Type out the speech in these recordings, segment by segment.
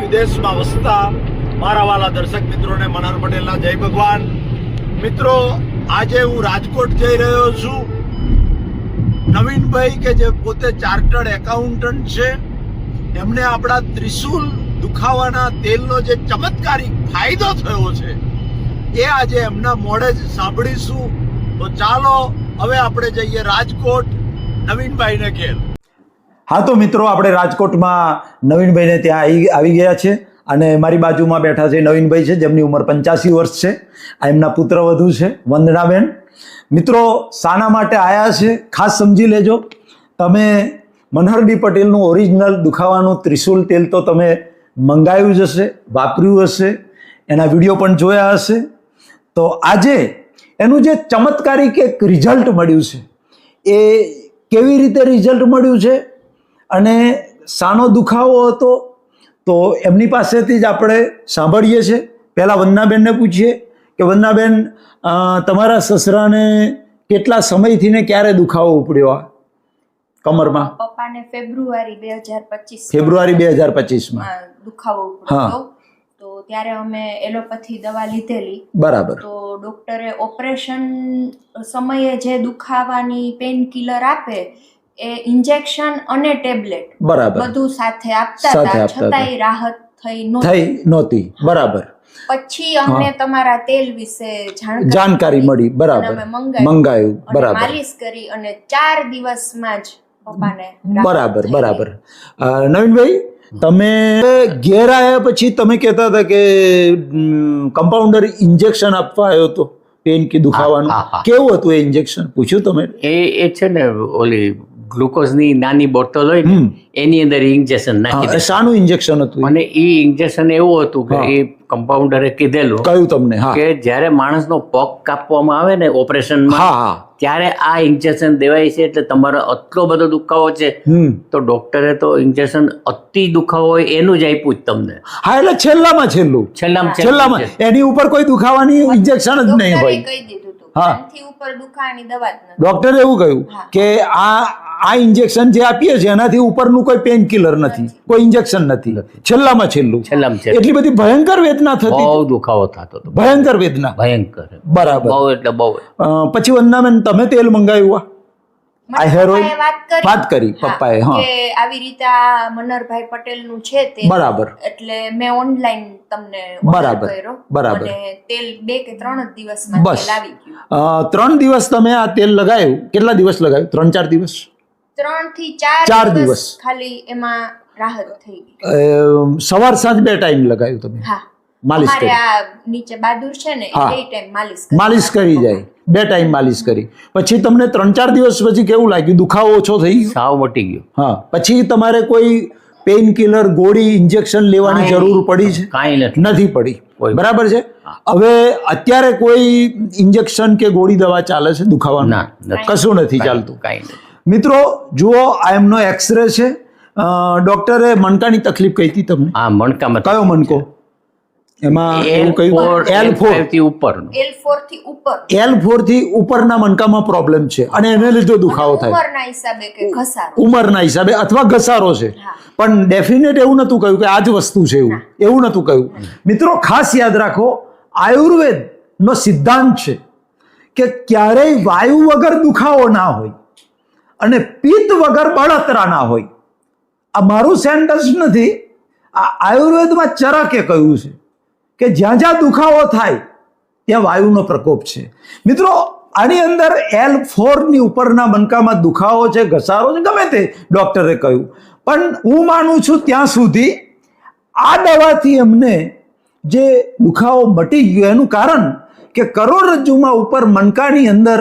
વિદેશમાં વસતા મારા વાલા દર્શક મિત્રોને મનહર પટેલના જય ભગવાન. મિત્રો, આજે હું રાજકોટ જઈ રહ્યો છું. નવીનભાઈ કે જે પોતે ચાર્ટર્ડ એકાઉન્ટન્ટ છે, એમને આપણા ત્રિશુલ દુખાવાના તેલનો જે ચમત્કારિક ફાયદો થયો છે એ આજે એમના મોઢે જ સાંભળીશું. તો ચાલો હવે આપણે જઈએ રાજકોટ નવીનભાઈને ઘેર. હા તો મિત્રો, આપણે રાજકોટમાં નવીનભાઈને ત્યાં આવી ગયા છે અને મારી બાજુમાં બેઠા છે નવીનભાઈ છે, જેમની ઉંમર 85 વર્ષ છે. આ એમના પુત્રવધુ છે વંદનાબેન. મિત્રો, શાના માટે આવ્યા છે ખાસ સમજી લેજો. તમે મનહરડી પટેલનું ઓરિજિનલ દુખાવાનું ત્રિશુલ તેલ તો તમે મંગાવ્યું જ હશે, વાપર્યું હશે, એના વિડીયો પણ જોયા હશે. તો આજે એનું જે ચમત્કારિક એક રિઝલ્ટ મળ્યું છે, એ કેવી રીતે રિઝલ્ટ મળ્યું છે અને શાનો દુખાવો હતો, તો એમની પાસેથી જ આપણે સાંભળીએ છીએ. પહેલાં વંદનાબેનને પૂછીએ કે વંદનાબેન, તમારા સસરાને કેટલા સમયથી ને ક્યારે દુખાવો ઉપડ્યો આ કમરમાં? પપ્પાને ફેબ્રુઆરી 2025 ફેબ્રુઆરી 2025માં દુખાવો ઉપડ્યો. તો ત્યારે અમે એલોપેથી દવા લીધેલી. બરાબર. તો ડોક્ટરે ઓપરેશન સમયે જે દુખાવાની પેન કિલર આપે એ ઇન્જેક્શન અને ટેબ્લેટ બરાબર બધું સાથે આપતા હતા, છતાંય રાહત થઈ નહોતી. બરાબર. પછી અમને તમારા તેલ વિશે જાણકારી મળી. બરાબર. મંગાયું. બરાબર. માલિશ કરી અને 4 દિવસમાં જ પપ્પાને બરાબર. બરાબર. નવીનભાઈ, તમે ઘેર આવ્યા પછી તમે કહેતા હતા કે કમ્પાઉન્ડર ઇન્જેક્શન આપવા આવ્યો હતો પેન કે દુખાવાનું. કેવું હતું એ ઇન્જેક્શન? પૂછ્યું તમે? એ છે ને ઓલી ગ્લુકોઝની નાની બોટલ હોય ને એની અંદર ઇન્જેક્શન નાખી દે. શાનું ઇન્જેક્શન હતું? અને એ ઇન્જેક્શન એવું હતું કે એ કમ્પાઉન્ડરે કીધેલું કહ્યું તમને કે જ્યારે માણસનો પગ કાપવામાં આવે ને ઓપરેશનમાં, ત્યારે આ ઇન્જેક્શન દેવાય છે. એટલે તમારો આટલો બધો દુખાવો છે તો ડોક્ટરે તો ઇન્જેક્શન અતિ દુખાવો હોય એનું જ આપ્યું જ તમને. હા, એટલે છેલ્લામાં છેલ્લામાં એની ઉપર કોઈ દુખાવાની ઇન્જેક્શન જ નહીં હોય. કહી દીધું હતું આનાથી ઉપર દુખાવાની દવા જ નથી. ડોક્ટરે એવું કહ્યું કે આ ઇન્જેક્શન જે આપીએ છીએ એનાથી ઉપરનું કોઈ પેન કિલર નથી, કોઈ ઇન્જેક્શન નથી. છેલ્લામાં છેલ્લું. એટલી બધી ભયંકર વેદના થતી, બહુ દુખાવો થતો હતો, ભયંકર વેદના. ભયંકર. બરાબર. બહુ એટલે બહુ. પછી વંદનાબેન, તમે તેલ મંગાવ્યું? આ હેર ઓઇલ વાત કરી પપ્પાએ. હા, કે આવી રીતે આ મનહરભાઈ પટેલનું છે તે. બરાબર. એટલે મેં ઓનલાઈન તમને બરાબર. બરાબર. અને તેલ 2 કે 3 જ દિવસમાં બસ આવી ગયું. 3 દિવસ તમે આ તેલ લગાવ્યું? કેટલા દિવસ લગાવ્યું? 3-4 દિવસ? 3 થી 4 દિવસ ખાલી એમાં રાહત થઈ ગઈ. સવાર સાંજ 2 ટાઈમ લગાવ્યું તમે? હા, માલિશ કરી? આ નીચે બહાદુર છે ને, એ ટાઈમ માલિશ કરી જાય. 2 ટાઈમ માલિશ કરી. પછી તમને 3-4 દિવસ પછી કેવું લાગ્યું? દુખાવો ઓછો થઈ ગયો? સાવ મટી ગયો. હા. પછી તમારે કોઈ પેઇન કિલર, ગોળી, ઇન્જેક્શન લેવાની જરૂર પડી છે? કાંઈ નથી પડી. બરાબર છે. હવે અત્યારે કોઈ ઇન્જેક્શન કે ગોળી દવા ચાલે છે દુખાવાનું? કશું નથી ચાલતું. કાંઈ નથી. મિત્રો જુઓ, આ એમનો એક્સરે છે. ડોક્ટરે મણકાની તકલીફ કહી હતી તમને? હા, મણકામાં. કયો મણકો? એમાં એવું કહ્યું L4 થી ઉપરનો. L4 થી ઉપરના મણકામાં પ્રોબ્લેમ છે અને એને લીધે દુખાવો થાય. ઉંમરના હિસાબે કે ઘસારો, ઉંમરના હિસાબે અથવા ઘસારો છે. પણ ડેફિનેટ એવું નતું કહ્યું કે આ જ વસ્તુ છે, એવું નતું કહ્યું. મિત્રો, ખાસ યાદ રાખો, આયુર્વેદ નો સિદ્ધાંત છે કે ક્યારેય વાયુ વગર દુખાવો ના હોય અને પિત્ત વગર બળતરા ના હોય. આ મારું સેન્ટેન્સ નથી, આ આયુર્વેદમાં ચરકે કહ્યું છે કે જ્યાં જ્યાં દુખાવો થાય ત્યાં વાયુનો પ્રકોપ છે. મિત્રો, આની અંદર L4 ની ઉપરના મણકામાં દુખાવો છે, ઘસારો છે, ગમે તે ડોક્ટરે કહ્યું. પણ હું માનું છું ત્યાં સુધી આ દવાથી એમને જે દુખાવો મટી ગયો એનું કારણ કે કરોડરજ્જુમાં ઉપર મણકાની અંદર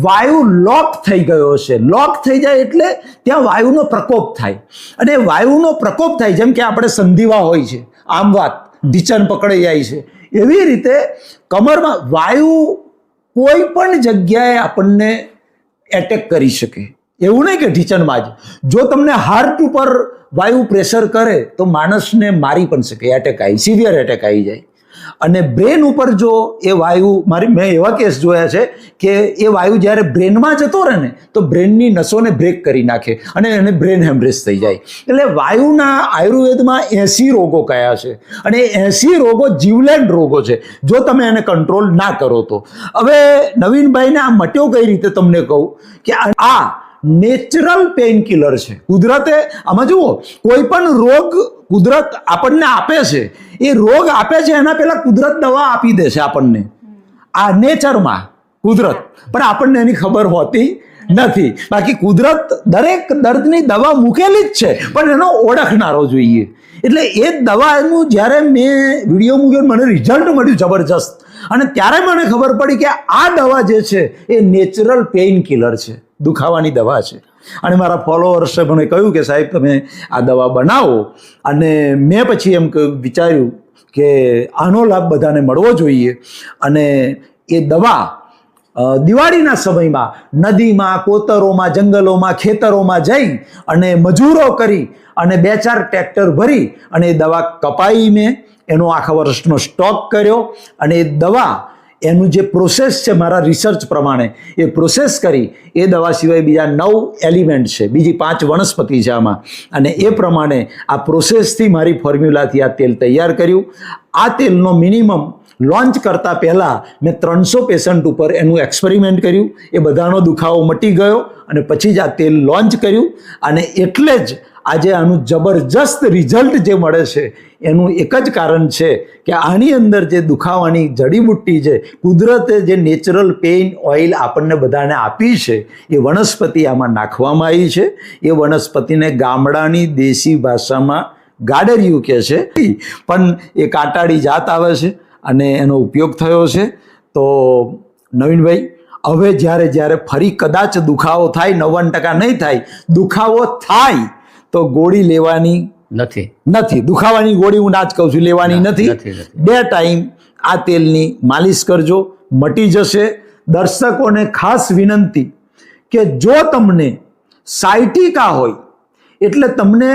વાયુ લોક થઈ ગયો છે. લોક થઈ જાય એટલે ત્યાં વાયુનો પ્રકોપ થાય અને વાયુનો પ્રકોપ થાય, જેમ કે આપણે સંધિવા હોય છે, આમ વાત ઢીચણ પકડાઈ જાય છે, એવી રીતે કમરમાં વાયુ કોઈ પણ જગ્યાએ આપણને એટેક કરી શકે. એવું નહીં કે ઢીચણમાં જ. જો તમને હાર્ટ ઉપર વાયુ પ્રેશર કરે તો માણસને મારી પણ શકે, એટેક આવી, સિવિયર એટેક આવી જાય. અને બ્રેન ઉપર જો એ વાયુ મેં એવા કેસ જોયા છે કે એ વાયુ જ્યારે બ્રેનમાં જતો રહે ને તો બ્રેનની નસોને બ્રેક કરી નાખે અને એને બ્રેન હેમરેજ થઈ જાય. એટલે વાયુના આયુર્વેદમાં 80 રોગો કયા છે અને 80 રોગો જીવલેણ રોગો છે જો તમે એને કંટ્રોલ ના કરો તો. હવે નવીનભાઈને આ મટ્યો કઈ રીતે તમને કહું કે આ નેચરલ પેઇન કિલર છે. કુદરતે આમાં જુઓ, કોઈ પણ રોગ કુદરત આપણને આપે છે, એ રોગ આપે છે એના પહેલા કુદરત દવા આપી દે છે આપણને, આ નેચરમાં કુદરત, પણ આપણને એની ખબર હોતી નથી. બાકી કુદરત દરેક દર્દની દવા મૂકેલી જ છે, પણ એનો ઓળખનારો જોઈએ. એટલે એ દવાનું જ્યારે મેં વિડીયો મૂક્યો મને રિઝલ્ટ મળ્યું જબરજસ્ત, અને ત્યારે મને ખબર પડી કે આ દવા જે છે એ નેચરલ પેઇન કિલર છે, દુખાવાની દવા છે. અને મારા ફોલોઅર્સે મને કહ્યું કે સાહેબ તમે આ દવા બનાવો, અને મેં પછી એમ વિચાર્યું કે આનો લાભ બધાને મળવો જોઈએ. અને એ દવા દિવાળીના સમયમાં નદીમાં, કોતરોમાં, જંગલોમાં, ખેતરોમાં જઈ અને મજૂરો કરી અને 2-4 ટ્રેક્ટર ભરી અને એ દવા કપાઈ, મેં એનો આખા વર્ષનો સ્ટોક કર્યો, અને એ દવા એનું જે પ્રોસેસ છે મારા રિસર્ચ પ્રમાણે એ પ્રોસેસ કરી, એ દવા સિવાય બીજા 9 એલિમેન્ટ છે, બીજી 5 વનસ્પતિ છે આમાં, અને એ પ્રમાણે આ પ્રોસેસથી મારી ફોર્મ્યુલાથી આ તેલ તૈયાર કર્યું. આ તેલનો મિનિમમ લોન્ચ કરતાં પહેલાં મેં 300 પેશન્ટ ઉપર એનું એક્સપેરિમેન્ટ કર્યું, એ બધાનો દુખાવો મટી ગયો, અને પછી જ આ તેલ લોન્ચ કર્યું. અને એટલે જ આજે આનું જબરજસ્ત રિઝલ્ટ જે મળે છે એનું એક જ કારણ છે કે આની અંદર જે દુખાવાની જડીબુટ્ટી છે, કુદરતે જે નેચરલ પેઇન ઓઇલ આપણને બધાને આપી છે, એ વનસ્પતિ આમાં નાખવામાં આવી છે. એ વનસ્પતિને ગામડાની દેશી ભાષામાં ગાડરિયું કહે છે, પણ એ કાંટાળી જાત આવે છે અને એનો ઉપયોગ થયો છે. તો નવીનભાઈ, હવે જ્યારે ફરી કદાચ દુખાવો થાય, 99% નહીં થાય, દુખાવો થાય તો ગોળી લેવાની નથી. દુખાવાની ગોળી હું ના જ કહું છું, લેવાની નથી. 2 ટાઈમ આ તેલની માલિશ કરજો, મટી જશે. દર્શકોને ખાસ વિનંતી કે જો તમને સાયટિકા હોય, એટલે તમને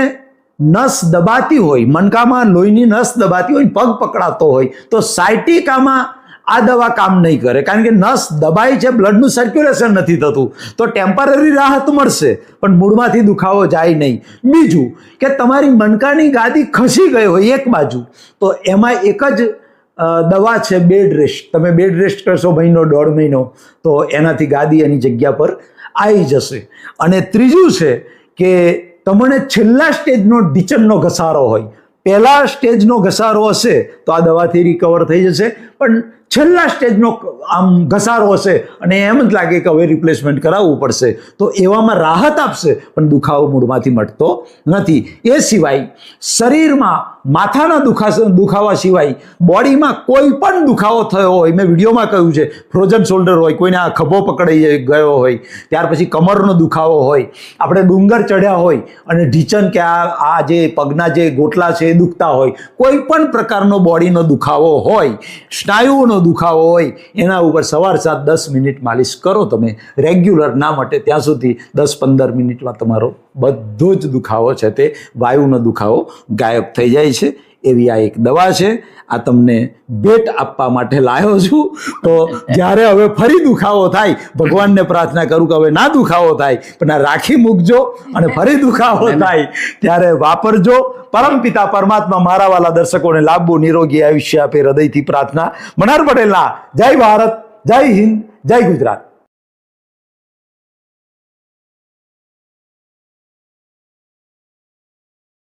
નસ દબાતી હોય, મણકામાં લોહીની નસ દબાતી હોય, પગ પકડાતો હોય, તો સાયટિકામાં આ દવા કામ નહીં કરે, કારણ કે નસ દબાઈ છે, બ્લડનું સર્ક્યુલેશન નથી થતું. તો ટેમ્પરરી રાહત મળશે, પણ મૂળમાંથી દુખાવો જાય નહીં. બીજું કે તમારી મણકાની ગાદી ખસી ગઈ હોય એક બાજુ, તો એમાં એક જ દવા છે, બેડ રેસ્ટ. તમે બેડ રેસ્ટ કરશો 1-1.5 મહિનો, તો એનાથી ગાદી એની જગ્યા પર આવી જશે. અને ત્રીજું છે કે તમને છેલ્લા સ્ટેજનો ઢીચણનો ઘસારો હોય, પહેલા સ્ટેજનો ઘસારો હશે તો આ દવાથી રિકવર થઈ જશે, પણ છેલ્લા સ્ટેજનો આમ ઘસારો હશે અને એમ જ લાગે કે હવે રિપ્લેસમેન્ટ કરાવવું પડશે, તો એવામાં રાહત આપશે, પણ દુખાવો મૂળમાંથી મટતો નથી. એ સિવાય શરીરમાં માથાના દુખાવા સિવાય બોડીમાં કોઈ પણ દુખાવો થયો હોય, મેં વિડીયોમાં કહ્યું છે, ફ્રોઝન શોલ્ડર હોય, કોઈને આ ખભો પકડાઈ ગયો હોય, ત્યાર પછી કમરનો દુખાવો હોય, આપણે ડુંગર ચડ્યા હોય અને ઢીચણ કે આ જે પગના જે ગોટલા છે એ દુખતા હોય, કોઈ પણ પ્રકારનો બોડીનો દુખાવો હોય, સ્નાયુઓનો દુખાવો હોય, એના ઉપર સવાર સાંજ 10 મિનિટ માલિશ કરો તમે, રેગ્યુલર ના મટે ત્યાં સુધી 10-15 મિનિટમાં તમારો બધો જ દુખાવો છે તે વાયુનો દુખાવો ગાયબ થઈ જાય છે. એવી આ એક દવા છે, આ તમને ભેટ આપવા માટે લાવ્યો છું. તો જ્યારે હવે ફરી દુખાવો થાય, ભગવાનને પ્રાર્થના કરું કે હવે ના દુખાવો થાય, પણ આ રાખી મૂકજો, અને ફરી દુખાવો થાય ત્યારે વાપરજો. પરમપિતા પરમાત્મા મારા વાલા દર્શકોને લાંબુ નિરોગી આયુષ્ય આપે, હૃદયથી પ્રાર્થના. મનહર પટેલના જય ભારત, જય હિન્દ, જય ગુજરાત.